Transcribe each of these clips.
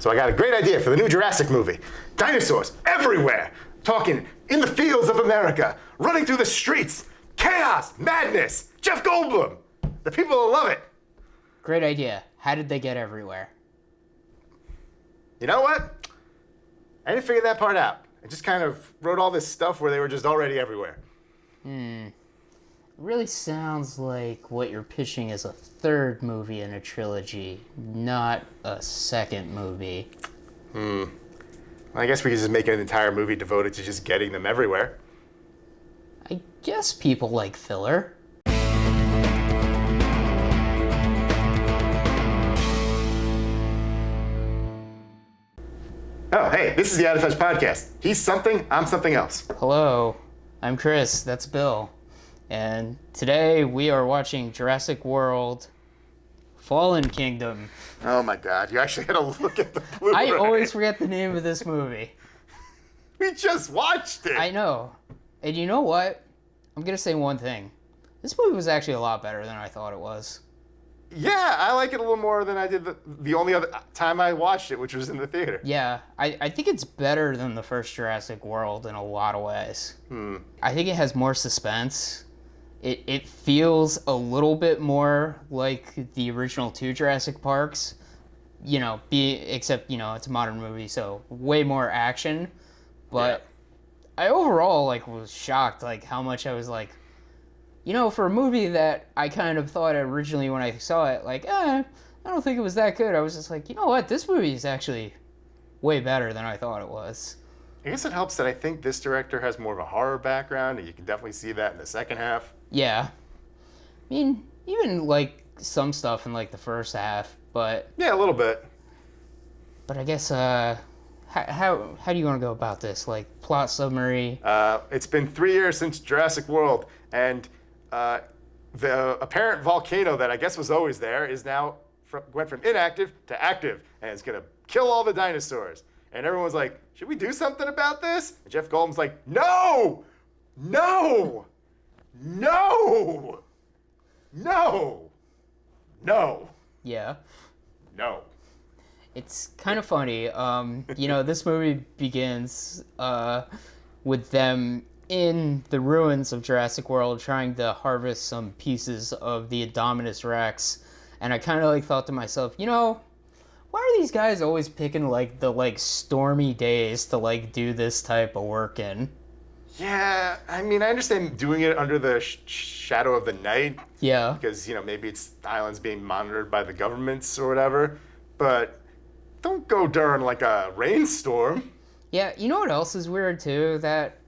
So I got a great idea for the new Jurassic movie. Dinosaurs everywhere, talking in the fields of America, running through the streets, chaos, madness, Jeff Goldblum. The people will love it. Great idea. How did they get everywhere? You know what? I didn't figure that part out. I just kind of wrote all this stuff where they were just already everywhere. It really sounds like what you're pitching is a third movie in a trilogy, not a second movie. I guess we could just make an entire movie devoted to just getting them everywhere. I guess people like filler. Oh, hey, this is the Out of Touch podcast. He's something, I'm something else. Hello, I'm Chris, that's Bill. And today we are watching Jurassic World Fallen Kingdom. Oh my god, you actually had to look at the Blu-ray. I always forget the name of this movie. We just watched it. I know. And you know what? I'm going to say one thing. This movie was actually a lot better than I thought it was. Yeah, I like it a little more than I did the only other time I watched it, which was in the theater. Yeah, I think it's better than the first Jurassic World in a lot of ways. I think it has more suspense. It feels a little bit more like the original two Jurassic Parks, except, it's a modern movie, so way more action. But yeah. I overall, was shocked, how much I was for a movie that I kind of thought originally when I saw it, I don't think it was that good. I was just like, you know what, this movie is actually way better than I thought it was. I guess it helps that I think this director has more of a horror background, and you can definitely see that in the second half. Yeah. I mean, even, some stuff in, the first half, but... Yeah, a little bit. But I guess, how do you want to go about this? Plot summary? It's been 3 years since Jurassic World, and the apparent volcano that I guess was always there is now went from inactive to active, and it's going to kill all the dinosaurs. And everyone's like, should we do something about this? And Jeff Goldblum's like, no! No! No! No! No! Yeah. No. It's kind of funny. This movie begins with them in the ruins of Jurassic World trying to harvest some pieces of the Indominus Rex. And I kind of thought to myself, why are these guys always picking the stormy days to do this type of work in? Yeah, I mean, I understand doing it under the shadow of the night. Yeah. Because, maybe the island's being monitored by the governments or whatever. But don't go during a rainstorm. Yeah, you know what else is weird too that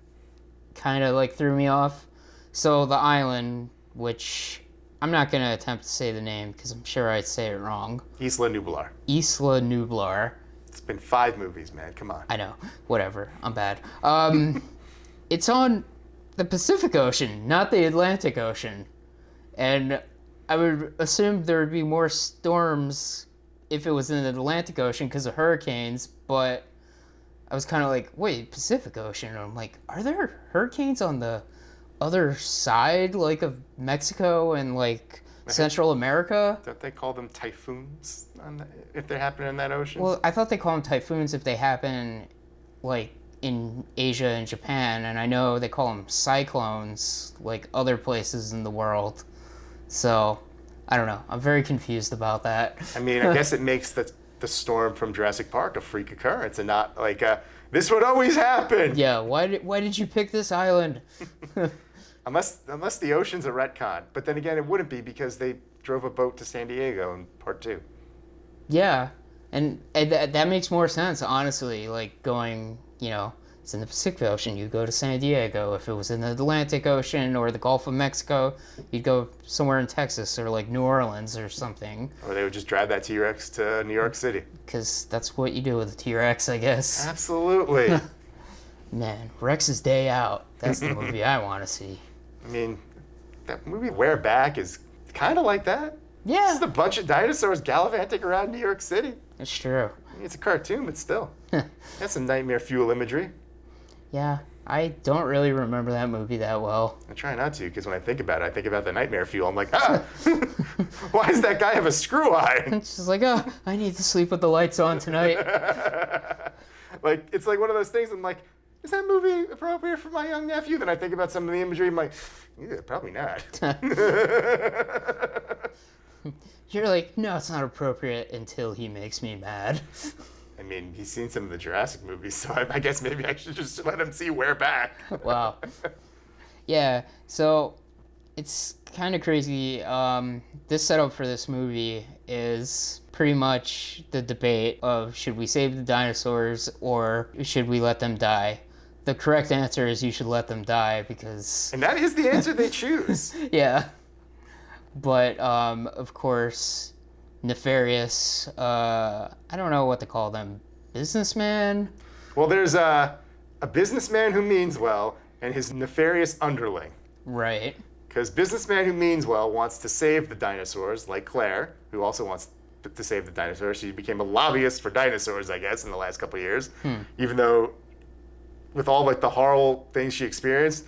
kind of threw me off? So the island, which I'm not going to attempt to say the name because I'm sure I'd say it wrong. Isla Nublar. Isla Nublar. It's been 5 movies, man. Come on. I know. Whatever. I'm bad. It's on the Pacific Ocean, not the Atlantic Ocean. And I would assume there would be more storms if it was in the Atlantic Ocean because of hurricanes, but I was kind of like, wait, Pacific Ocean? And I'm like, are there hurricanes on the other side, of Mexico and, Central America? Don't they call them typhoons if they happen in that ocean? Well, I thought they call them typhoons if they happen, in Asia and Japan, and I know they call them cyclones, other places in the world. So, I don't know. I'm very confused about that. I mean, I guess it makes the storm from Jurassic Park a freak occurrence and not this would always happen. Yeah, why did you pick this island? Unless the ocean's a retcon. But then again, it wouldn't be because they drove a boat to San Diego in part 2. Yeah, and that makes more sense, honestly, going, it's in the Pacific Ocean, you'd go to San Diego. If it was in the Atlantic Ocean or the Gulf of Mexico, you'd go somewhere in Texas or New Orleans or something. Or they would just drive that T-Rex to New York City. Because that's what you do with a T-Rex, I guess. Absolutely. Man, Rex's Day Out. That's the movie I want to see. I mean, that movie Where Back is kind of like that. Yeah. It's just a bunch of dinosaurs gallivanting around New York City. It's true. I mean, it's a cartoon, but still. That's some nightmare fuel imagery. Yeah. I don't really remember that movie that well. I try not to, because when I think about it, I think about the nightmare fuel. I'm like, why does that guy have a screw eye? It's just like, oh, I need to sleep with the lights on tonight. Like, it's like one of those things. I'm like, is that movie appropriate for my young nephew? Then I think about some of the imagery. I'm like, yeah, probably not. You're like, no, it's not appropriate until he makes me mad. I mean, he's seen some of the Jurassic movies, so I guess maybe I should just let him see We're Back. Wow. Yeah, so it's kind of crazy. This setup for this movie is pretty much the debate of should we save the dinosaurs or should we let them die? The correct answer is you should let them die because... And that is the answer they choose. Yeah. But, of course, nefarious, I don't know what to call them, businessman? Well, there's a businessman who means well and his nefarious underling. Right. Because businessman who means well wants to save the dinosaurs, like Claire, who also wants to save the dinosaurs. She became a lobbyist for dinosaurs, I guess, in the last couple of years. Even though, with all like the horrible things she experienced,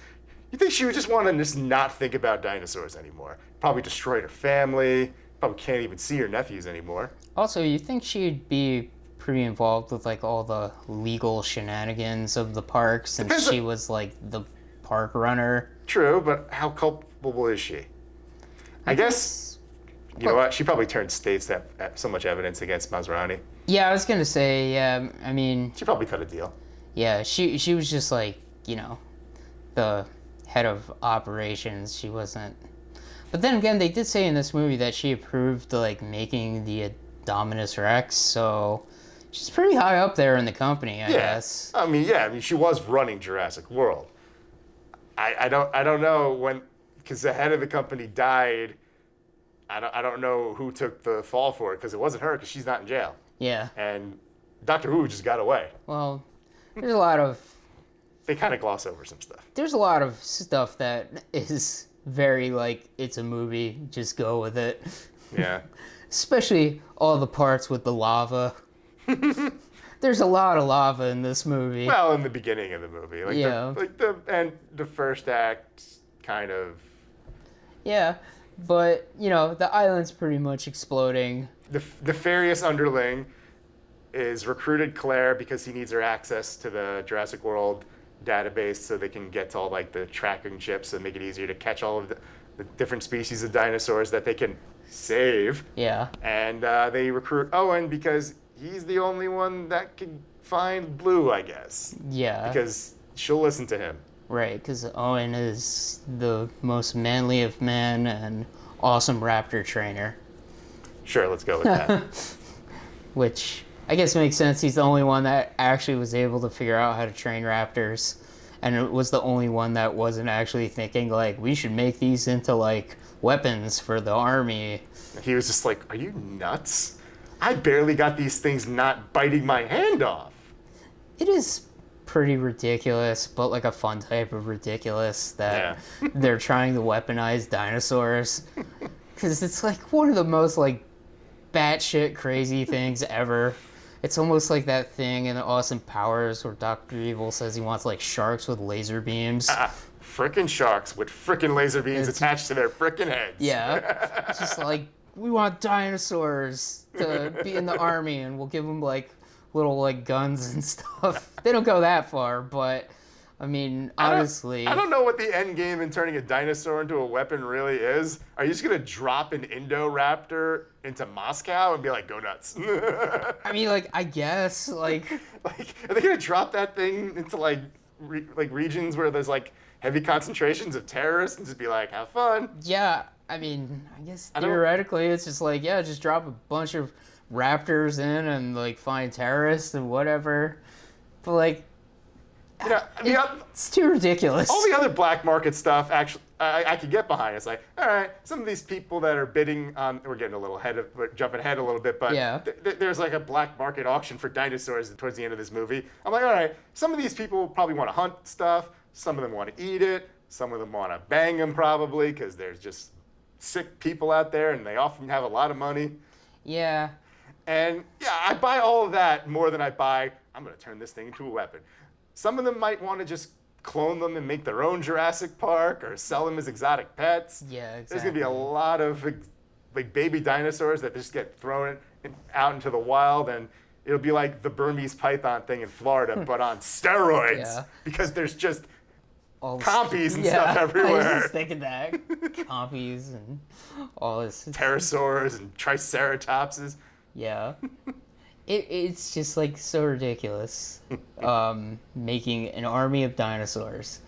you think she would just want to just not think about dinosaurs anymore. Probably destroyed her family. Probably can't even see her nephews anymore. Also, you think she'd be pretty involved with like all the legal shenanigans of the park since she was like the park runner? True, but how culpable is she? I guess, you know what? She probably turned states that have so much evidence against Masrani. Yeah, I was gonna say, yeah, I mean... She probably cut a deal. Yeah, she was just like, you know, the head of operations. She wasn't... But then again, they did say in this movie that she approved like making the Dominus Rex, so she's pretty high up there in the company, I guess. I mean, she was running Jurassic World. I don't know when, because the head of the company died. I don't know who took the fall for it, because it wasn't her, because she's not in jail. Yeah. And Doctor Who just got away. Well, there's a lot of... They kind of gloss over some stuff. There's a lot of stuff that is very like, it's a movie, just go with it. Yeah. Especially all the parts with the lava. There's a lot of lava in this movie. Well, in the beginning of the movie. Like Yeah. the first act, kind of. Yeah, but, you know, the island's pretty much exploding. The nefarious underling is recruited Claire because he needs her access to the Jurassic World database so they can get to all like the tracking chips and make it easier to catch all of the different species of dinosaurs that they can save. Yeah. And they recruit Owen because he's the only one that can find Blue, I guess. Yeah. Because she'll listen to him. Right, because Owen is the most manly of men and awesome raptor trainer. Sure, let's go with that. Which I guess makes sense. He's the only one that actually was able to figure out how to train raptors. And it was the only one that wasn't actually thinking, like, we should make these into, like, weapons for the army. He was just like, are you nuts? I barely got these things not biting my hand off. It is pretty ridiculous, but like a fun type of ridiculous that they're trying to weaponize dinosaurs. Because it's like one of the most like batshit crazy things ever. It's almost like that thing in Austin Powers where Dr. Evil says he wants like sharks with laser beams. Frickin' sharks with frickin' laser beams attached to their frickin' heads. Yeah. It's just like, we want dinosaurs to be in the army and we'll give them like little like guns and stuff. They don't go that far, but I mean, honestly, I don't know what the end game in turning a dinosaur into a weapon really is. Are you just gonna drop an Indoraptor into Moscow and be like, go nuts? I mean, like, I guess, like are they gonna drop that thing into like regions where there's like heavy concentrations of terrorists and just be like, have fun? Yeah, I mean, I guess theoretically it's just like, yeah, just drop a bunch of raptors in and like find terrorists and whatever. But like, you know, it's too ridiculous. All the other black market stuff, actually, I could get behind. It's like, all right, some of these people that are bidding on, we're getting a little we're jumping ahead a little bit, but yeah. There's like a black market auction for dinosaurs towards the end of this movie. I'm like, all right, some of these people probably want to hunt stuff. Some of them want to eat it. Some of them want to bang them probably because there's just sick people out there and they often have a lot of money. Yeah. And yeah, I buy all of that more than I buy, I'm going to turn this thing into a weapon. Some of them might want to just clone them and make their own Jurassic Park or sell them as exotic pets. Yeah, exactly. There's going to be a lot of like baby dinosaurs that just get thrown out into the wild, and it'll be like the Burmese python thing in Florida, but on steroids. Yeah. Because there's just all compies and stuff everywhere. I was just thinking that. Compies and all this. Pterosaurs and triceratopses. Yeah. It's just like so ridiculous. Making an army of dinosaurs.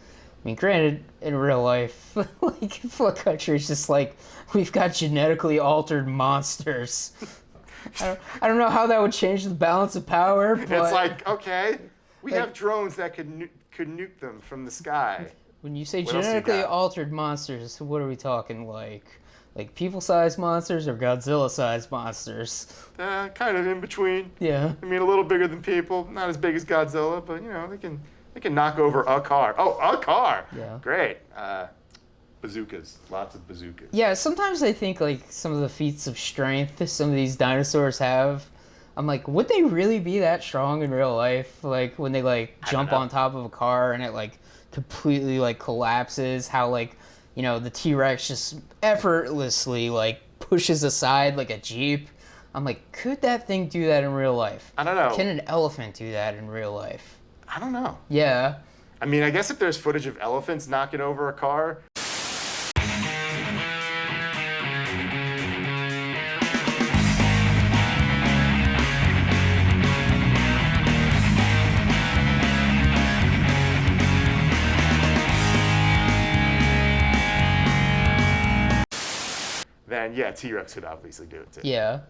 I mean, granted, in real life, like, if a country's just like, we've got genetically altered monsters. I don't know how that would change the balance of power, but... It's like, okay, we have drones that could nuke them from the sky. When you say What else you genetically got? altered monsters, what are we talking, like people-sized monsters or Godzilla-sized monsters? Kind of in between. Yeah. I mean, a little bigger than people, not as big as Godzilla, but you know, they can knock over a car. Oh, a car! Yeah. Great. Bazookas, lots of bazookas. Yeah, sometimes I think, like, some of the feats of strength some of these dinosaurs have, I'm like, would they really be that strong in real life? Like, when they, like, jump on top of a car and it, like, completely, like, collapses, how, like, you know, the T-Rex just effortlessly, like, pushes aside, like, a Jeep. I'm like, could that thing do that in real life? I don't know. Can an elephant do that in real life? I don't know. Yeah. I mean, I guess if there's footage of elephants knocking over a car. Then yeah, T-Rex could obviously do it too. Yeah.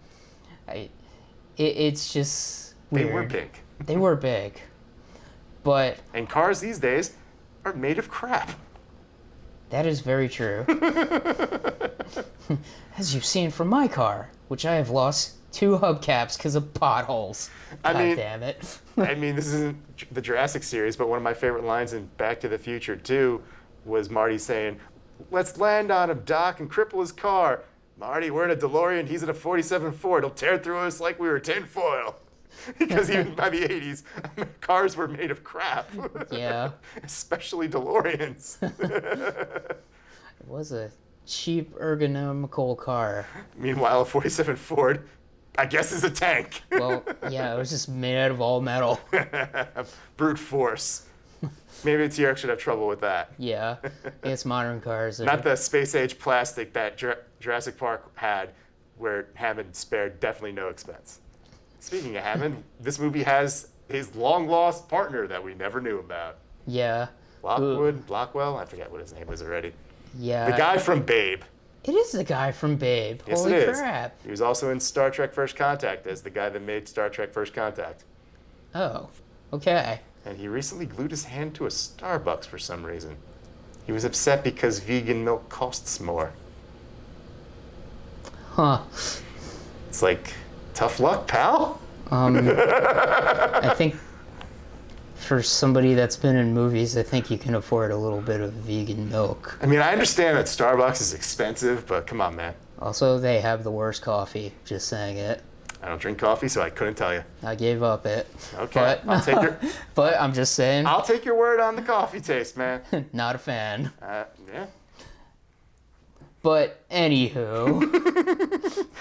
It's just They weird. were big. They were big. But And cars these days are made of crap. that is very true. As you've seen from my car, which I have lost 2 hubcaps because of potholes. I God mean- damn it. I mean, this isn't the Jurassic series, but one of my favorite lines in Back to the Future 2 was Marty saying, "Let's land on him, Doc, and cripple his car. Marty, we're in a DeLorean, he's in a 47 Ford. He'll tear through us like we were tinfoil." Because even by the 80s, cars were made of crap. Yeah. Especially DeLoreans. It was a cheap ergonomical car. Meanwhile, a 47 Ford, I guess, is a tank. Well, yeah, it was just made out of all metal. Brute force. Maybe a T-Rex should have trouble with that. Yeah. I guess modern cars are... Not the space-age plastic that Jurassic Park had, where Hammond spared definitely no expense. Speaking of Hammond, this movie has his long-lost partner that we never knew about. Yeah. Blockwell? I forget what his name was already. Yeah. The guy from Babe. It is the guy from Babe. Yes, Holy it is. crap. He was also in Star Trek First Contact as the guy that made Star Trek First Contact. Oh. Okay. And he recently glued his hand to a Starbucks for some reason. He was upset because vegan milk costs more. Huh. It's like, tough luck, pal. I think for somebody that's been in movies, I think you can afford a little bit of vegan milk. I mean, I understand that Starbucks is expensive, but come on, man. Also, they have the worst coffee. Just saying it. I don't drink coffee, so I couldn't tell you. I gave up it. Okay, But, I'll take your but I'm just saying, I'll take your word on the coffee taste, man. not a fan. Yeah. But anywho,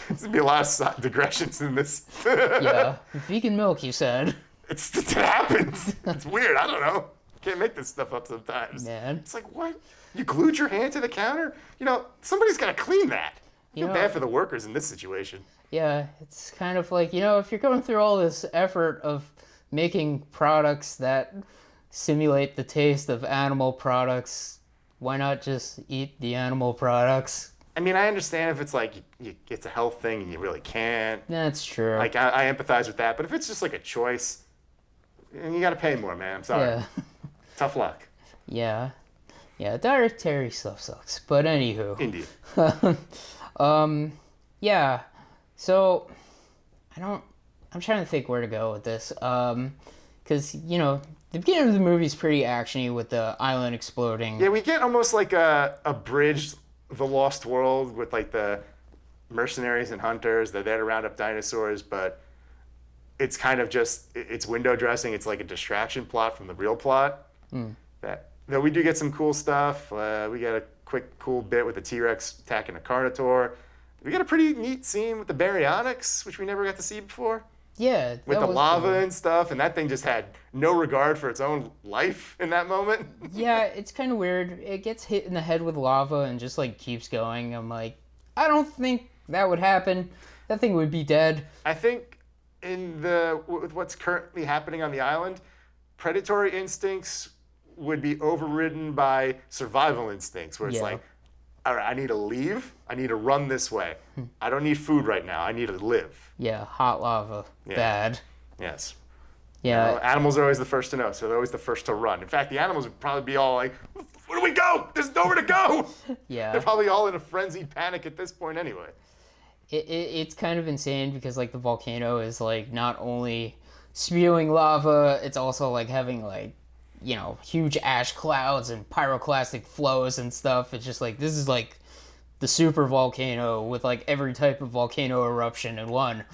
There's gonna be a lot of digressions in this. yeah, vegan milk. You said, It happens. It's weird. I don't know. Can't make this stuff up sometimes. man. It's like, what? You glued your hand to the counter? You know, somebody's got to clean that. I feel know- bad for the workers in this situation. Yeah, it's kind of like, if you're going through all this effort of making products that simulate the taste of animal products, why not just eat the animal products? I mean, I understand if it's like it's a health thing and you really can't. That's true. Like, I empathize with that. But if it's just like a choice, and you got to pay more, man. I'm sorry. Yeah. Tough luck. Yeah. Yeah, dietary stuff sucks. But anywho. Indeed. Yeah. So, I'm trying to think where to go with this. Because, the beginning of the movie is pretty actiony with the island exploding. Yeah, we get almost like a bridge, The Lost World, with like the mercenaries and hunters. They're there to round up dinosaurs, but it's kind of just, it's window dressing. It's like a distraction plot from the real plot. That Though we do get some cool stuff. We get a quick, cool bit with the T-Rex attacking a Carnotaur. We got a pretty neat scene with the Baryonyx, which we never got to see before. Yeah. With the was lava cool. and stuff, and that thing just had no regard for its own life in that moment. Yeah, it's kind of weird. It gets hit in the head with lava and just like keeps going. I'm like, I don't think that would happen. That thing would be dead. I think with what's currently happening on the island, predatory instincts would be overridden by survival instincts, where it's Yeah. like, all right, I need to leave. I need to run this way. I don't need food right now. I need to live. Yeah, hot lava. Yeah. Bad. Yes. Yeah. Well, animals are always the first to know, so they're always the first to run. In fact, the animals would probably be all like, where do we go? There's nowhere to go. Yeah. They're probably all in a frenzied panic at this point anyway. It's kind of insane because like the volcano is like not only spewing lava, it's also like having like, you know, huge ash clouds and pyroclastic flows and stuff. It's just like, this is like the super volcano with like every type of volcano eruption in one.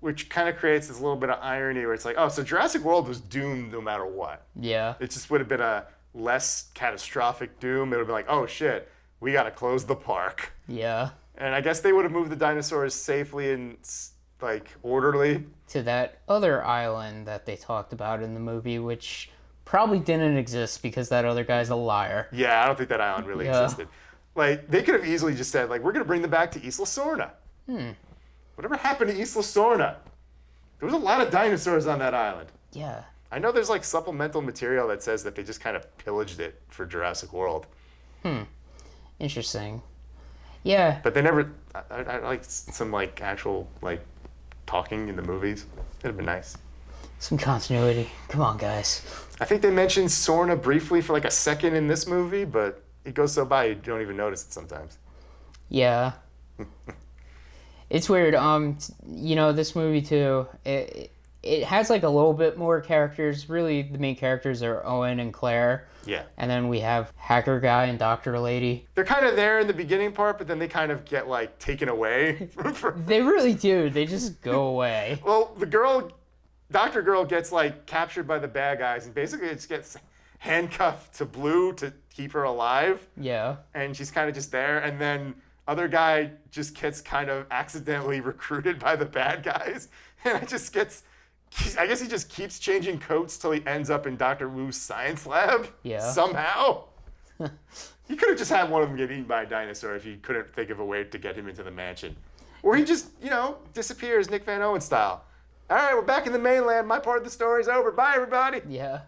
Which kind of creates this little bit of irony where it's like, oh, so Jurassic World was doomed no matter what. Yeah. It just would have been a less catastrophic doom. It would have been like, oh shit, we got to close the park. Yeah. And I guess they would have moved the dinosaurs safely and like orderly. To that other island that they talked about in the movie, which probably didn't exist because that other guy's a liar. Yeah, I don't think that island really existed. Like, they could have easily just said, like, we're going to bring them back to Isla Sorna. Whatever happened to Isla Sorna? There was a lot of dinosaurs on that island. Yeah. I know there's, like, supplemental material that says that they just kind of pillaged it for Jurassic World. Interesting. Yeah. But they never... I like some, like, actual, like, talking in the movies. It'd have been nice. Some continuity. Come on, guys. I think they mentioned Sorna briefly for, like, a second in this movie, but it goes so by you don't even notice it sometimes. Yeah. It's weird. You know, this movie too, it has like a little bit more characters. Really, the main characters are Owen and Claire. Yeah. And then we have Hacker Guy and Doctor Lady. They're kind of there in the beginning part, but then they kind of get, like, taken away. They really do. They just go away. Well, the girl, Dr. Girl, gets, like, captured by the bad guys, and basically it just gets handcuffed to Blue to keep her alive. Yeah. And she's kind of just there, and then other guy just gets kind of accidentally recruited by the bad guys, and it just gets... I guess he just keeps changing coats till he ends up in Dr. Wu's science lab. Yeah. Somehow. You could have just had one of them get eaten by a dinosaur if you couldn't think of a way to get him into the mansion. Or he just, you know, disappears Nick Van Owen style. All right, we're back in the mainland. My part of the story's over. Bye, everybody. Yeah.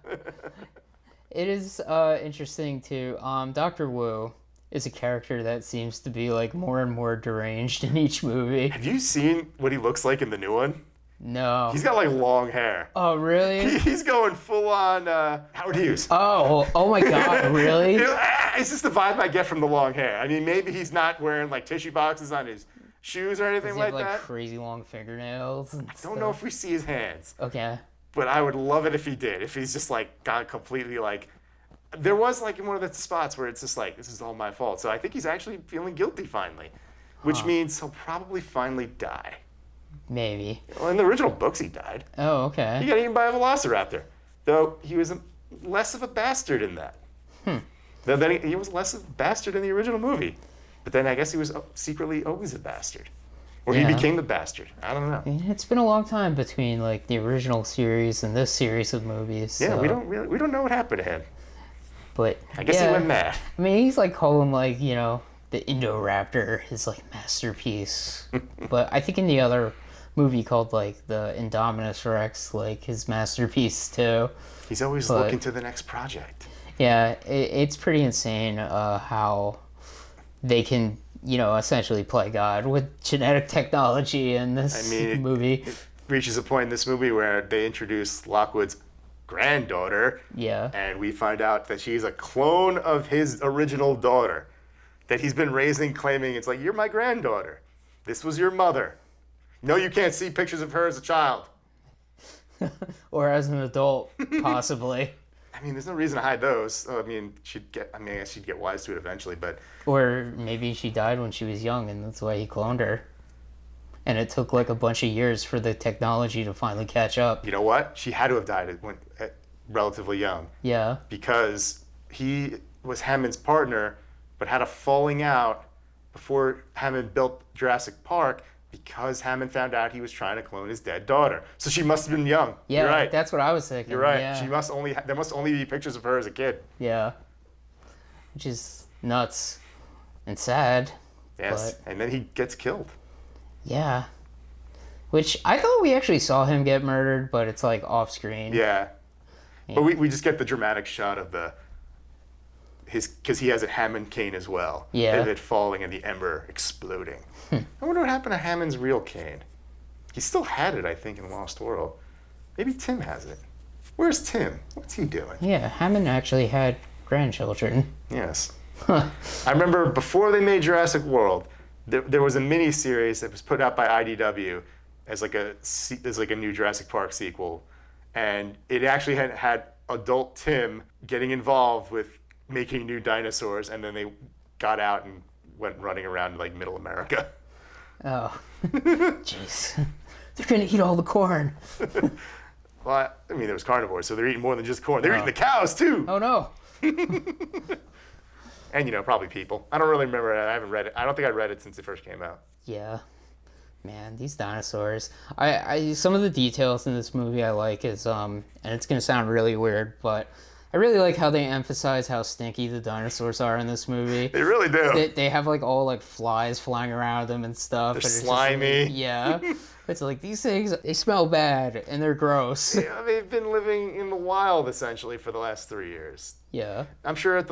It is interesting too. Dr. Wu is a character that seems to be like more and more deranged in each movie. Have you seen what he looks like in the new one? No. He's got like long hair. Oh, really? He's going full on Howard Hughes. Oh my God, really? It's just the vibe I get from the long hair. I mean, maybe he's not wearing like tissue boxes on his shoes or anything Does he like have, that. crazy long fingernails and I don't know if we see his hands, Okay. but I would love it if he did. If he's just like gone completely like. There was like in one of the spots where it's just like, this is all my fault. So I think he's actually feeling guilty finally, which means he'll probably finally die. Maybe. Well, in the original books, he died. Oh, He okay. got eaten by a velociraptor, though he was less of a bastard in that. Then he was less of a bastard in the original movie, but then I guess he was secretly always a bastard, or Yeah. he became the bastard. I don't know. It's been a long time between like the original series and this series of movies. Yeah, so- we don't know what happened to him. But I guess he went mad. I mean, he's like calling like, you know, the Indoraptor his like masterpiece. But I think in the other movie called like the Indominus Rex, like his masterpiece too. He's always But- looking to the next project. Yeah, it's pretty insane how they can, you know, essentially play God with genetic technology in this movie. It reaches a point in this movie where they introduce Lockwood's granddaughter, Yeah. and we find out that she's a clone of his original daughter that he's been raising, claiming it's like, you're my granddaughter. This was your mother. No, you can't see pictures of her as a child. Or as an adult, possibly. I mean, there's no reason to hide those. I guess she'd get wise to it eventually, but Or maybe she died when she was young and that's why he cloned her. And it took like a bunch of years for the technology to finally catch up. you know what? She had to have died when relatively young, Yeah. because he was Hammond's partner, but had a falling out before Hammond built Jurassic Park because Hammond found out he was trying to clone his dead daughter. So she must have been young. Yeah, You're right. that's what I was thinking. You're right. Yeah. There must only be pictures of her as a kid. Yeah. Which is nuts and sad. Yes. But, and then he gets killed. yeah. Which I thought we actually saw him get murdered, but it's like off screen. Yeah. But we just get the dramatic shot of because he has a Hammond cane as well. Yeah. Of it falling and the ember exploding. I wonder what happened to Hammond's real cane. He still had it, I think, in Lost World. Maybe Tim has it. Where's Tim? What's he doing? Yeah, Hammond actually had grandchildren. Yes. I remember before they made Jurassic World, there was a mini series that was put out by IDW as like a new Jurassic Park sequel, and it actually had adult Tim getting involved with making new dinosaurs, and then they got out and went running around like middle America. Oh. Jeez. They're gonna eat all the corn. Well, I mean, there was carnivores, so they're eating more than just corn. They're eating the cows too. Oh no. And probably people. I don't really remember it. I haven't read it. I don't think I read it since it first came out. Yeah. Man, these dinosaurs. I some of the details in this movie I like is and it's gonna sound really weird, but I really like how they emphasize how stinky the dinosaurs are in this movie. They really do. They have like all like flies flying around them and stuff. They're and it's just, slimy. like, yeah. It's like these things, they smell bad and they're gross. Yeah, they've been living in the wild essentially for the last 3 years. Yeah. I'm sure at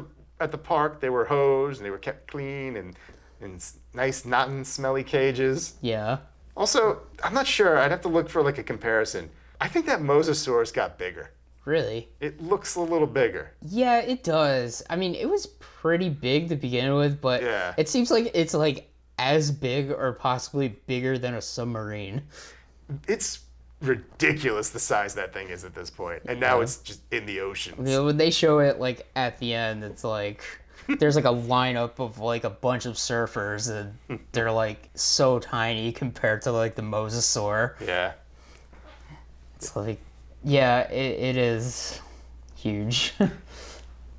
the park they were hosed and they were kept clean and in nice, not in smelly cages. Yeah. Also, I'm not sure. I'd have to look for like a comparison. I think that Mosasaurus got bigger. Really? It looks a little bigger. Yeah, it does. I mean, it was pretty big to begin with, but Yeah. it seems like it's like as big or possibly bigger than a submarine. It's ridiculous the size that thing is at this point. And now it's just in the oceans. You know, when they show it like at the end, it's like there's like a lineup of like a bunch of surfers and they're like so tiny compared to like the mosasaur. Yeah. It's like, yeah, it is huge.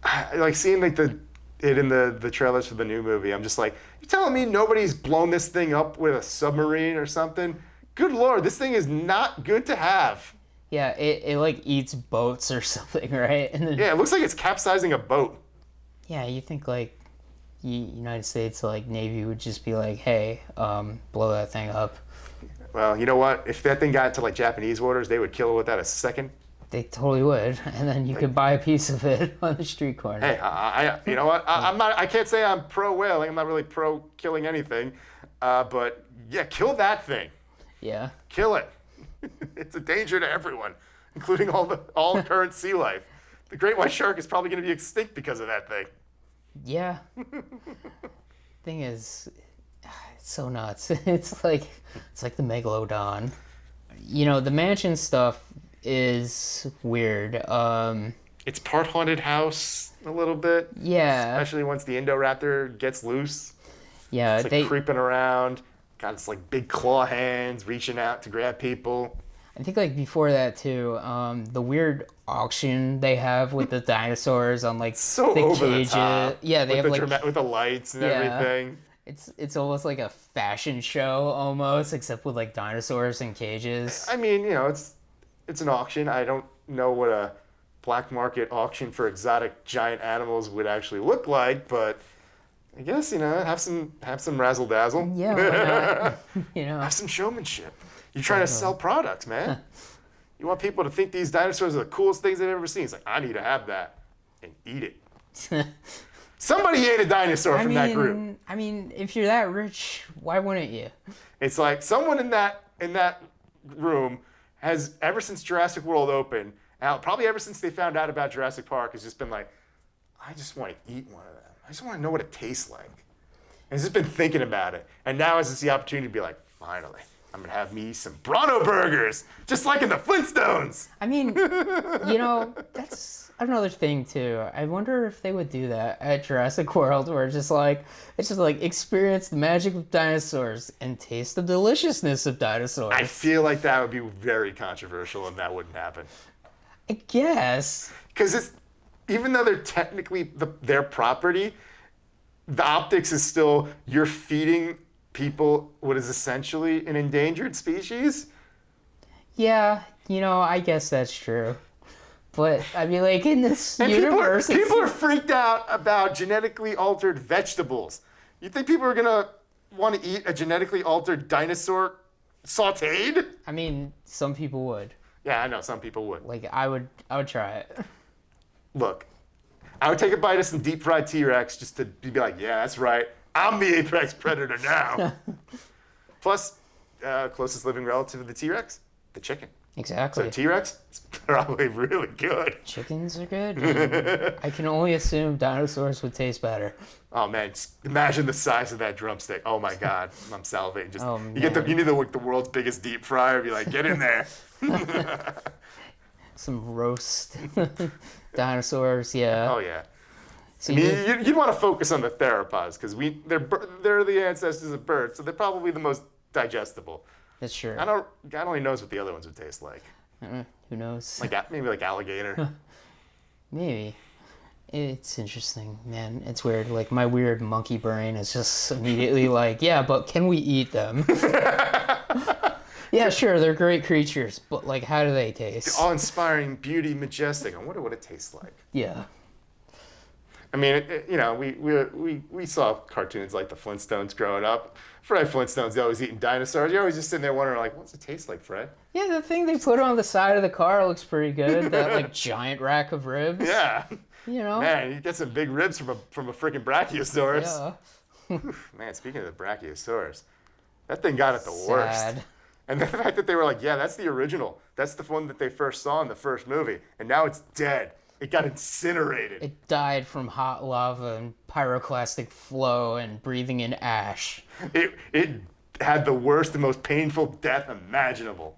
I like seeing like it in the trailers for the new movie. I'm just like, you telling me nobody's blown this thing up with a submarine or something? Good Lord, this thing is not good to have. Yeah, it like eats boats or something, right? And then, Yeah, it looks like it's capsizing a boat. yeah, you think like United States like Navy would just be like, hey, blow that thing up. Well, you know what? If that thing got to like Japanese waters, they would kill it without a second. They totally would, and then you could buy a piece of it on the street corner. Hey, you know what? I'm not. I can't say I'm pro whaling. I'm not really pro killing anything. But yeah, kill that thing. Yeah. Kill it. It's a danger to everyone, including all current sea life. The great white shark is probably going to be extinct because of that thing. Yeah. Thing is, it's so nuts. It's like the megalodon. You know, the mansion stuff is weird. It's part haunted house a little bit. Yeah. Especially once the Indoraptor gets loose. Yeah, It's like creeping around. Got its like big claw hands reaching out to grab people. I think like before that too, the weird auction they have with the dinosaurs on like So the over cages. the top. Yeah, they with have like with the lights and Yeah. everything. it's almost like a fashion show almost, except with like dinosaurs in cages. I mean, you know, it's an auction. I don't know what a black market auction for exotic giant animals would actually look like, but I guess, you know, have some razzle dazzle. Yeah, why not? You know. Have some showmanship. You're trying to sell products, man. You want people to think these dinosaurs are the coolest things they've ever seen. It's like, I need to have that and eat it. Somebody ate a dinosaur from that group. I mean, if you're that rich, why wouldn't you? It's like someone in that room has, ever since Jurassic World opened, probably ever since they found out about Jurassic Park, has just been like, I just want to eat one of them. I just want to know what it tastes like. And he's just been thinking about it. And now is the opportunity to be like, finally, I'm going to have me some Bronto burgers, just like in the Flintstones. I mean, you know, that's another thing too. I wonder if they would do that at Jurassic World, where it's just like experience the magic of dinosaurs and taste the deliciousness of dinosaurs. I feel like that would be very controversial and that wouldn't happen. I guess. Because even though they're technically their property, the optics is still you're feeding people what is essentially an endangered species. Yeah, I guess that's true. But, I mean, like, in this And universe... people are freaked out about genetically altered vegetables. You think people are going to want to eat a genetically altered dinosaur sautéed? I mean, some people would. Yeah, I know, some people would. Like, I would try it. Look, I would take a bite of some deep-fried T-Rex just to be like, yeah, that's right. I'm the apex predator now. Plus, closest living relative of the T-Rex, the chicken. Exactly. So T-Rex is probably really good. Chickens are good. Man. I can only assume dinosaurs would taste better. Oh man, just imagine the size of that drumstick. Oh my god, I'm salivating. Just Oh, you need the world's biggest deep fryer. Be like, get in there. Some roast dinosaurs, yeah. Oh yeah. So I mean, you'd want to focus on the theropods because they're the ancestors of birds, so they're probably the most digestible. That's true. God only knows what the other ones would taste like. Who knows? Maybe like alligator. Maybe. It's interesting, man. It's weird. Like, my weird monkey brain is just immediately like, yeah, but can we eat them? Yeah, sure, they're great creatures, but, like, how do they taste? Awe-inspiring, beauty, majestic. I wonder what it tastes like. Yeah. I mean, we saw cartoons like the Flintstones growing up. Fred Flintstone's always eating dinosaurs. You're always just sitting there wondering, like, what's it taste like, Fred? Yeah, the thing they put on the side of the car looks pretty good. That, like, giant rack of ribs. Yeah. Man, you get some big ribs from a freaking Brachiosaurus. Yeah. Man, speaking of the Brachiosaurus, that thing got it the worst. Sad. And the fact that they were like, yeah, that's the original. That's the one that they first saw in the first movie. And now it's dead. It got incinerated. It died from hot lava and pyroclastic flow and breathing in ash. It had the worst and most painful death imaginable.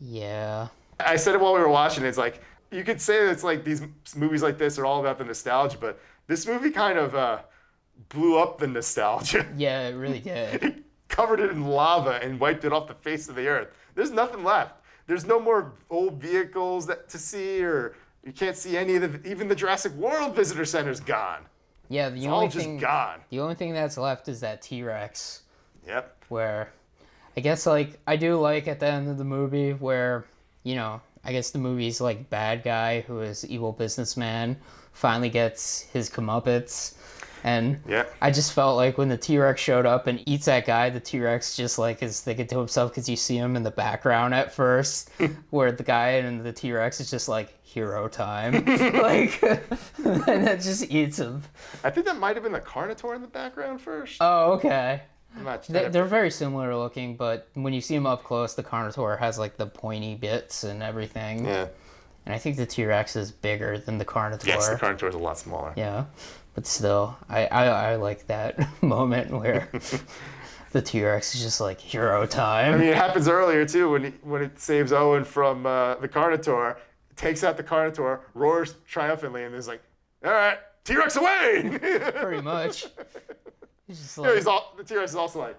Yeah. I said it while we were watching. It's like, you could say that it's like these movies like this are all about the nostalgia, but this movie kind of blew up the nostalgia. Yeah, it really did. It covered it in lava and wiped it off the face of the earth. There's nothing left. There's no more old vehicles to see, or you can't see any of even the Jurassic World Visitor Center's gone. Yeah, It's all just gone. The only thing that's left is that T-Rex. Yep. Where, I guess, like, I do like at the end of the movie where, I guess the movie's like bad guy who is evil businessman finally gets his comeuppance. And I just felt like when the T-Rex showed up and eats that guy, the T-Rex just like is thinking to himself, because you see him in the background at first, where the guy and the T-Rex is just like, hero time. Like, and it just eats him. I think that might have been the Carnotaur in the background first. Oh, okay. I'm not They're very similar looking, but when you see them up close, the Carnotaur has like the pointy bits and everything. Yeah. And I think the T-Rex is bigger than the Carnotaur. Yes, the Carnotaur is a lot smaller. Yeah. But still, I like that moment where the T-Rex is just like, hero time. I mean, it happens earlier too when it saves Owen from the Carnotaur, takes out the Carnotaur, roars triumphantly, and is like, all right, T-Rex away! Pretty much. He's just like, the T-Rex is also like,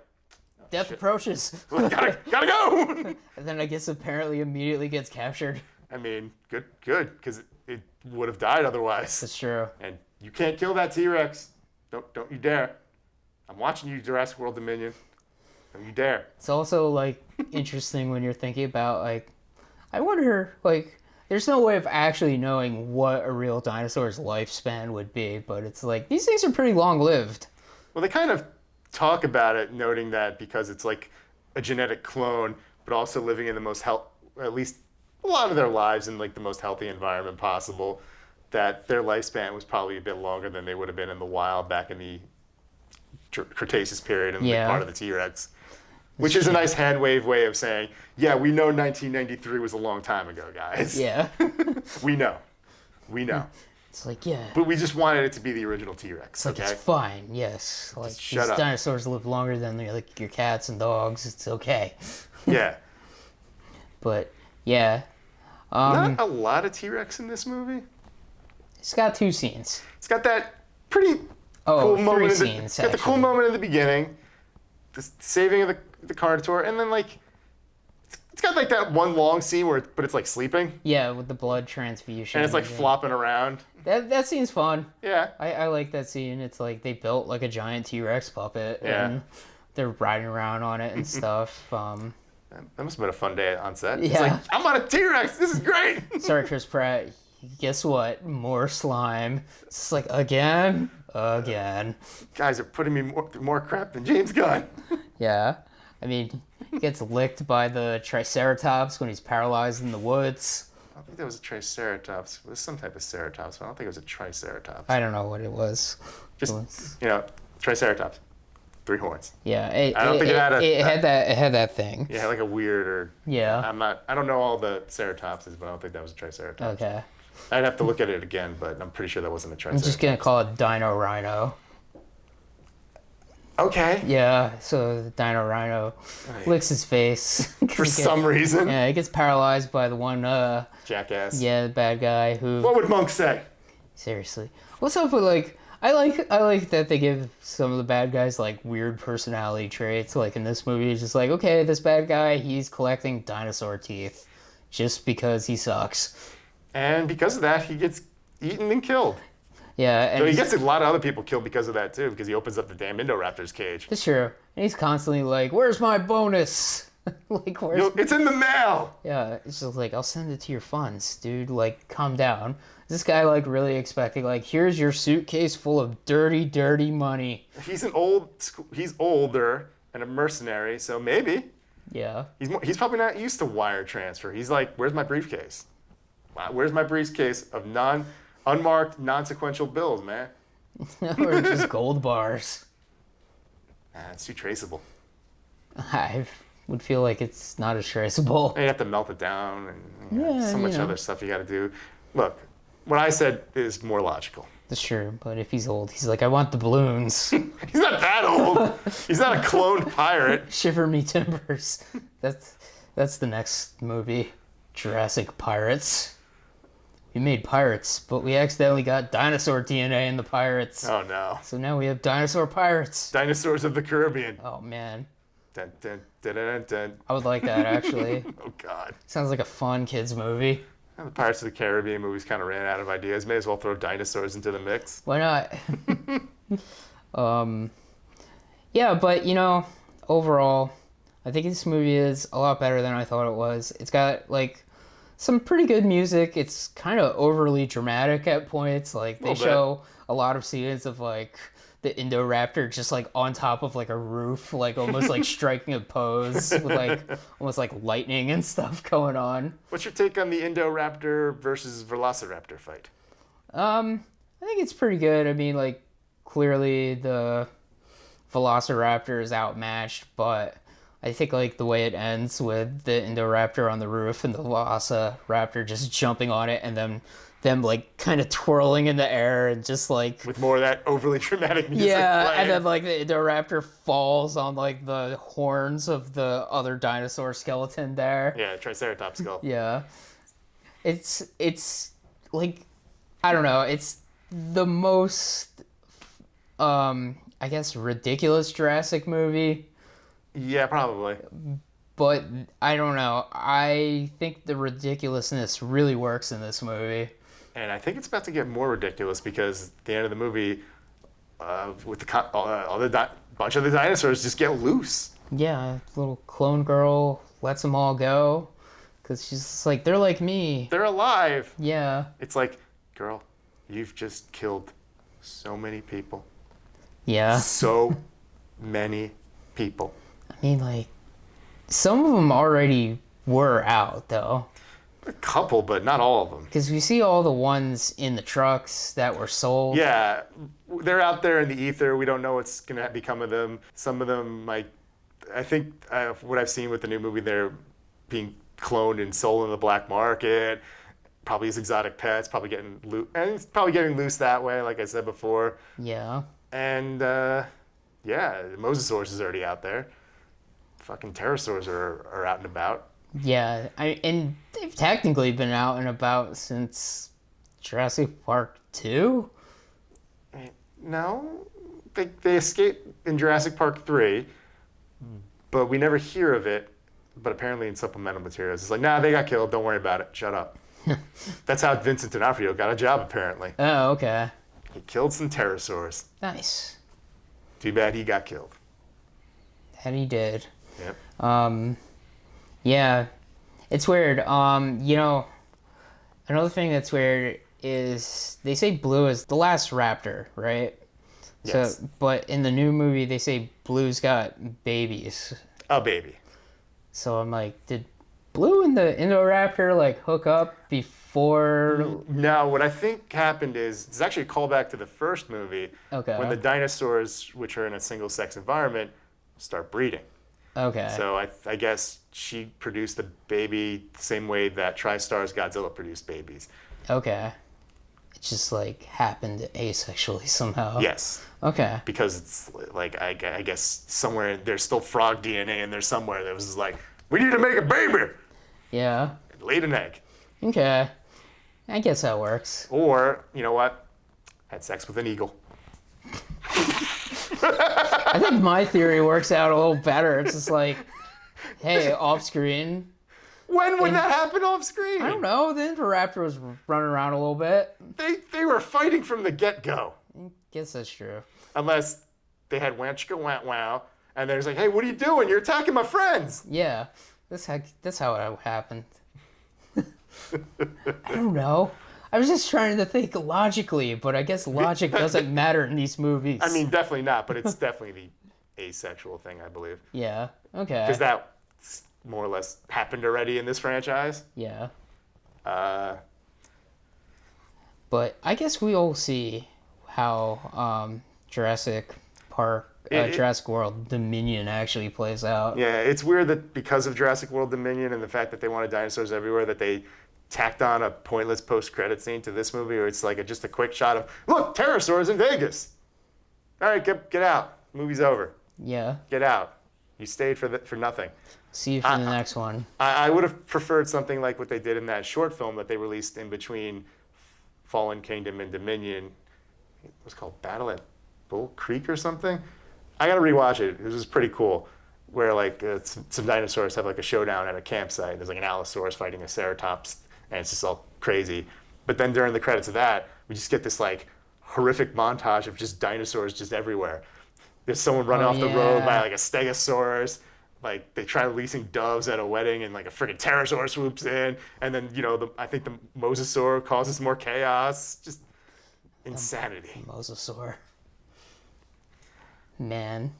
oh, death shit. approaches. gotta go! And then I guess apparently immediately gets captured. I mean, good, because it would have died otherwise. That's true. And you can't kill that T-Rex. Don't you dare. I'm watching you, Jurassic World Dominion. Don't you dare. It's also, like, interesting when you're thinking about, like, I wonder, like, there's no way of actually knowing what a real dinosaur's lifespan would be, but it's like, these things are pretty long-lived. Well, they kind of talk about it, noting that because it's like a genetic clone, but also living in the most at least a lot of their lives in like the most healthy environment possible, that their lifespan was probably a bit longer than they would have been in the wild back in the Cretaceous period and Yeah. part of the T-Rex. Which is a nice hand wave way of saying, yeah, we know 1993 was a long time ago, guys. Yeah. We know. It's like, yeah. But we just wanted it to be the original T-Rex, It's like, okay? it's fine, yes. Like, shut these up. dinosaurs live longer than like your cats and dogs. It's okay. Yeah. But, yeah. Not a lot of T-Rex in this movie. It's got 2 scenes. It's got that pretty Oh, cool moment. 3 scenes, It's got the cool actually. moment in the beginning, the saving of the Carnotaur, and then like It's got like that one long scene but it's like sleeping Yeah, with the blood transfusion. and it's like yeah. flopping around. That scene's fun. Yeah. I like that scene. It's like they built like a giant T-Rex puppet Yeah. and they're riding around on it and stuff. That must have been a fun day on set. It's Yeah. like, I'm on a T-Rex. This is great. Sorry, Chris Pratt. Guess what? More slime. It's like again. Guys are putting me through more crap than James Gunn. Yeah. I mean, he gets licked by the Triceratops when he's paralyzed in the woods. I don't think that was a Triceratops. It was some type of ceratops, but I don't think it was a Triceratops. I don't know what it was. Just, Triceratops. 3 horns. Yeah, I don't think it had it had that thing. Yeah, like a weird or... Yeah. I don't know all the ceratopses, but I don't think that was a Triceratops. Okay. I'd have to look at it again, but I'm pretty sure that wasn't a I'm Triceratops. just gonna call it Dino Rhino. Okay. Yeah, so the Dino Rhino licks his face. For some reason. Yeah, he gets paralyzed by the one, Jackass. yeah, the bad guy who... What would Monk say? Seriously. What's up with, like... I like that they give some of the bad guys, like, weird personality traits. Like, in this movie, it's just like, okay, this bad guy, he's collecting dinosaur teeth. Just because he sucks. And because of that, he gets eaten and killed. Yeah, and So he gets a lot of other people killed because of that, too, because he opens up the damn Indoraptor's cage. That's true. And he's constantly like, where's my bonus? Like, where's... It's in the mail! Yeah, it's just like, I'll send it to your funds, dude. Like, calm down. This guy, like, really expecting, like, here's your suitcase full of dirty, dirty money. He's older and a mercenary, so maybe. Yeah. He's probably not used to wire transfer. He's like, where's my briefcase? Where's my briefcase of unmarked, non-sequential bills, man? Or just gold bars. It's too traceable. I would feel like it's not as traceable. And you have to melt it down and Yeah, so much you know. other stuff you got to do. Look, what I said is more logical. That's true, but if he's old, he's like, I want the balloons. He's not that old. He's not a cloned pirate. Shiver me timbers. That's the next movie. Jurassic Pirates. We made pirates, but we accidentally got dinosaur DNA in the pirates. Oh no. So now we have dinosaur pirates. Dinosaurs of the Caribbean. Oh man. Dun, dun, dun, dun, dun. I would like that actually. Oh god. Sounds like a fun kids movie. The Pirates of the Caribbean movies kind of ran out of ideas. May as well throw dinosaurs into the mix. Why not? Yeah, but overall, I think this movie is a lot better than I thought it was. It's got like some pretty good music. It's kind of overly dramatic at points. Like they show a lot of scenes of like the Indoraptor just like on top of like a roof, like almost like striking a pose with like almost like lightning and stuff going on. What's your take on the Indoraptor versus Velociraptor fight? I think it's pretty good. I mean, like clearly the Velociraptor is outmatched, but I think like the way it ends with the Indoraptor on the roof and the Velociraptor just jumping on it and then them like kind of twirling in the air and just like with more of that overly dramatic music playing. And then like the Indoraptor falls on like the horns of the other dinosaur skeleton there. Yeah, Triceratops skull. Yeah. It's like I don't know, it's the most I guess ridiculous Jurassic movie. Yeah, probably. But I don't know. I think the ridiculousness really works in this movie. And I think it's about to get more ridiculous because at the end of the movie, with the bunch of the dinosaurs just get loose. Yeah, little clone girl lets them all go because she's just like, they're like me. They're alive. Yeah. It's like, girl, you've just killed so many people. Yeah. So many people. I mean, like, some of them already were out, though. A couple, but not all of them. Because we see all the ones in the trucks that were sold. Yeah, they're out there in the ether. We don't know what's going to become of them. Some of them, like, I think what I've seen with the new movie, they're being cloned and sold in the black market. Probably as exotic pets, probably getting loose. And it's probably getting loose that way, like I said before. Yeah. And, yeah, the Mosasaurus is already out there. Fucking pterosaurs are out and about. Yeah, and they've technically been out and about since Jurassic Park 2? No, they escape in Jurassic Park 3, but we never hear of it But apparently in supplemental materials, it's like, nah, they got killed. Don't worry about it. Shut up. That's how Vincent D'Onofrio got a job, apparently. Oh, okay. He killed some pterosaurs. Nice. Too bad he got killed. And he did. Yep. Yeah. It's weird. You know, another thing that's weird is they say Blue is the last raptor, right? Yes. So, but in the new movie, they say Blue's got babies. A baby. So I'm like, did Blue and the Indoraptor like hook up before? No, what I think happened is it's actually a callback to the first movie. Okay. When the dinosaurs, which are in a single-sex environment, start breeding. Okay. So I guess she produced the baby the same way that TriStar's Godzilla produced babies. Okay. It just like happened asexually somehow. Yes. Okay. Because it's like, I guess somewhere there's still frog DNA in there somewhere that was just like, we need to make a baby. Yeah. It laid an egg. Okay. I guess that works. Or, you know what? Had sex with an eagle. I think my theory works out a little better. It's just like, hey, off screen. When would that happen off screen? I don't know. The Indoraptor was running around a little bit. They were fighting from the get-go. I guess that's true. Unless they had wanchka wow wow, and there's like, hey, what are you doing? You're attacking my friends. Yeah. That's how it happened. I don't know. I was just trying to think logically, but I guess logic doesn't matter in these movies. I mean, definitely not, but it's definitely the asexual thing, I believe. Yeah. Okay. Because that more or less happened already in this franchise. Yeah. Uh, But I guess we'll see how Jurassic Park, Jurassic World Dominion actually plays out. yeah, it's weird that because of Jurassic World Dominion and the fact that they wanted dinosaurs everywhere, that they tacked on a pointless post-credit scene to this movie where it's like just a quick shot of, look, pterosaurs in Vegas. All right, get out. Movie's over. Yeah. Get out. You stayed for nothing. See you for the next one. I would have preferred something like what they did in that short film that they released in between Fallen Kingdom and Dominion. It was called Battle at Bull Creek or something. I gotta rewatch it. It was pretty cool. Where like some dinosaurs have like a showdown at a campsite. There's like an Allosaurus fighting a Ceratops, and it's just all crazy. But then during the credits of that, we just get this like horrific montage of just dinosaurs just everywhere. There's someone running off the road by like a Stegosaurus. Like they try releasing doves at a wedding, and like a freaking pterosaur swoops in, and then I think the mosasaur causes more chaos. Just insanity. Mosasaur. Man.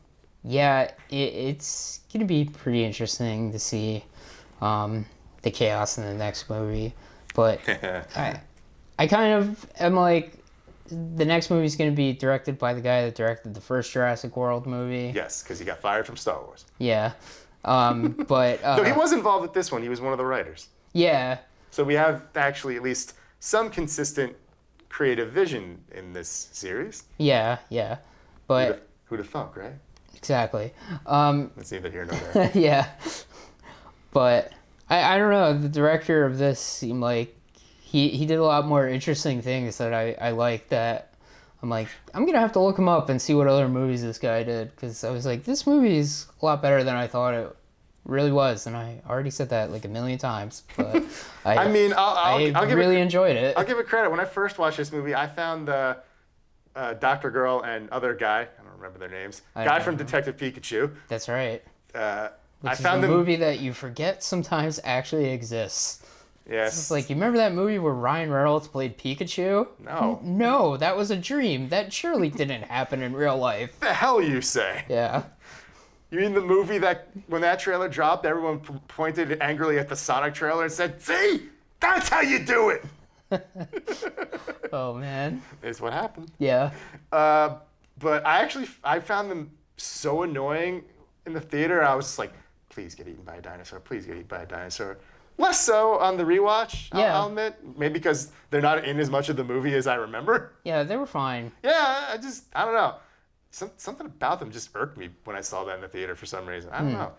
Yeah, it's gonna be pretty interesting to see the chaos in the next movie. But I kind of am like, the next movie is going to be directed by the guy that directed the first Jurassic World movie. Yes, because he got fired from Star Wars. Yeah. But... So he was involved with this one. He was one of the writers. Yeah. So we have actually at least some consistent creative vision in this series. Yeah. But... Who'd have thunk, right? Exactly. That's neither here nor there. Yeah. But I don't know. The director of this seemed like he did a lot more interesting things that I like, that I'm like, I'm going to have to look him up and see what other movies this guy did. Because I was like, this movie is a lot better than I thought it really was. And I already said that like a million times. But I mean, I'll really enjoyed it. I'll give it credit. When I first watched this movie, I found the Dr. Girl and other guy, I don't remember their names, guy from Detective Pikachu. That's right. I found a movie that you forget sometimes actually exists. Yes. It's like, you remember that movie where Ryan Reynolds played Pikachu? No. No, that was a dream. That surely didn't happen in real life. The hell you say? Yeah. You mean the movie that when that trailer dropped, everyone pointed angrily at the Sonic trailer and said, "See, that's how you do it." Oh man. Is what happened. Yeah. But I found them so annoying in the theater. I was just like, please get eaten by a dinosaur. Please get eaten by a dinosaur. Less so on the rewatch, Yeah. I'll admit. Maybe because they're not in as much of the movie as I remember. Yeah, they were fine. Yeah, I don't know. Something about them just irked me when I saw that in the theater for some reason. I don't know.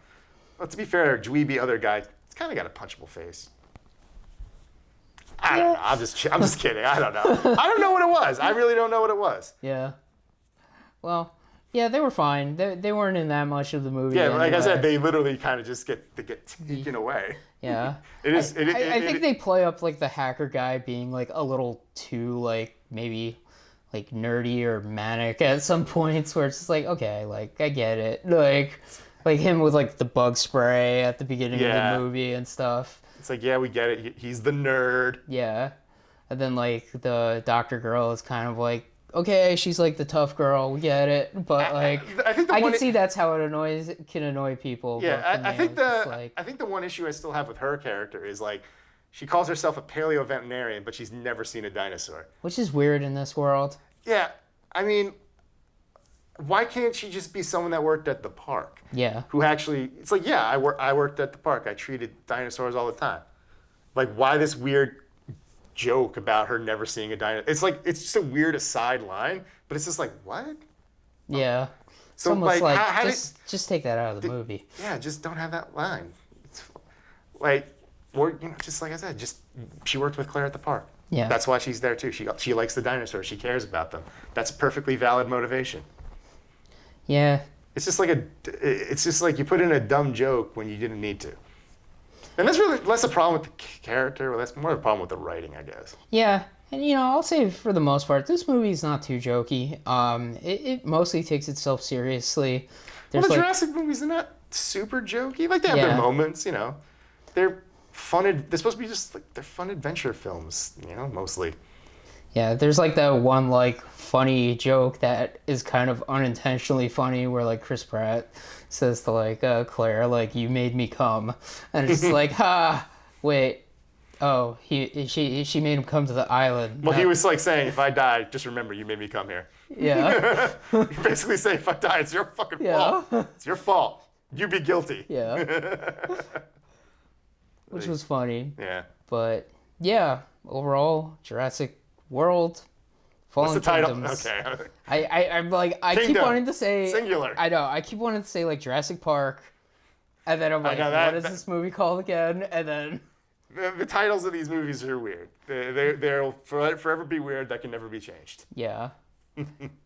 Well, to be fair, dweeby other guy, he's kind of got a punchable face. I don't know. I'm just kidding. I don't know. I don't know what it was. I really don't know what it was. Yeah. Well, Yeah, they were fine. They weren't in that much of the movie. Yeah, like I anyway. said, they literally kind of just get taken away. Yeah. It is. I think they play up like the hacker guy being like a little too like maybe like nerdy or manic at some points where it's just like, okay, like I get it. Like him with like the bug spray at the beginning of the movie and stuff. It's like, yeah, we get it. He's the nerd. Yeah. And then like the doctor girl is kind of like, okay, she's like the tough girl, we get it. But like I think I can see that's how it can annoy people. Yeah, but I think like, I think the one issue I still have with her character is like she calls herself a paleo veterinarian, but she's never seen a dinosaur. which is weird in this world. Yeah, I mean, why can't she just be someone that worked at the park? Yeah. Who actually? It's like, yeah, I worked at the park. I treated dinosaurs all the time. Like, why this weird joke about her never seeing a dinosaur? It's like it's just a weird aside line, but it's just like what? Yeah. It's So almost like, like how just take that out of the movie. yeah, just don't have that line. It's like, or just like I said, just she worked with Claire at the park. Yeah. That's why she's there too. She likes the dinosaurs. She cares about them. That's a perfectly valid motivation. Yeah. It's just like you put in a dumb joke when you didn't need to. And that's really less a problem with the character. Well, that's more of a problem with the writing, I guess. Yeah. And I'll say for the most part, this movie's not too jokey. It mostly takes itself seriously. Well, the Jurassic movies are not super jokey. Like they have their moments, They're fun. They're supposed to be just like they're fun adventure films, mostly. Yeah, there's like that one like funny joke that is kind of unintentionally funny where like Chris Pratt says to like Claire like you made me come, and it's just like ha wait oh she made him come to the island. Well, he was like saying, if I die, just remember you made me come here. Yeah. You're basically saying, if I die, it's your fucking fault. It's your fault. You be guilty. Yeah. Which was funny. Yeah. But yeah, overall, Jurassic World, Fallen What's the title? Kingdoms. Okay. I'm like I keep Kingdom. wanting to say Singular. I know I keep wanting to say like Jurassic Park, and then I'm like, what is this movie called again? And then The titles of these movies are weird. They'll forever be weird. That can never be changed. yeah,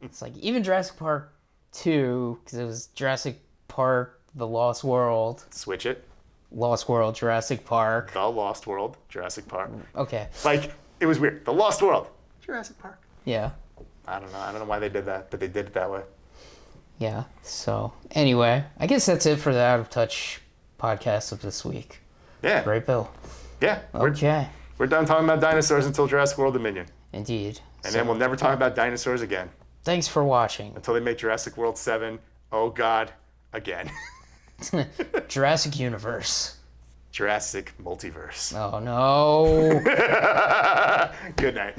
it's like even Jurassic Park 2 because it was Jurassic Park: The Lost World, Switch it. Lost World, Jurassic Park. The Lost World, Jurassic Park. Okay. Like it was weird. The Lost World, Jurassic Park. Yeah. I don't know why they did that, but they did it that way. Yeah. So anyway, I guess that's it for the Out of Touch podcast of this week. Yeah. Right, Bill? Yeah. Okay. We're done talking about dinosaurs until Jurassic World Dominion. Indeed. And then we'll never talk about dinosaurs again. Thanks for watching. Until they make Jurassic World 7. Oh, God. Again. Jurassic Universe. Jurassic Multiverse. Oh, no. Good night.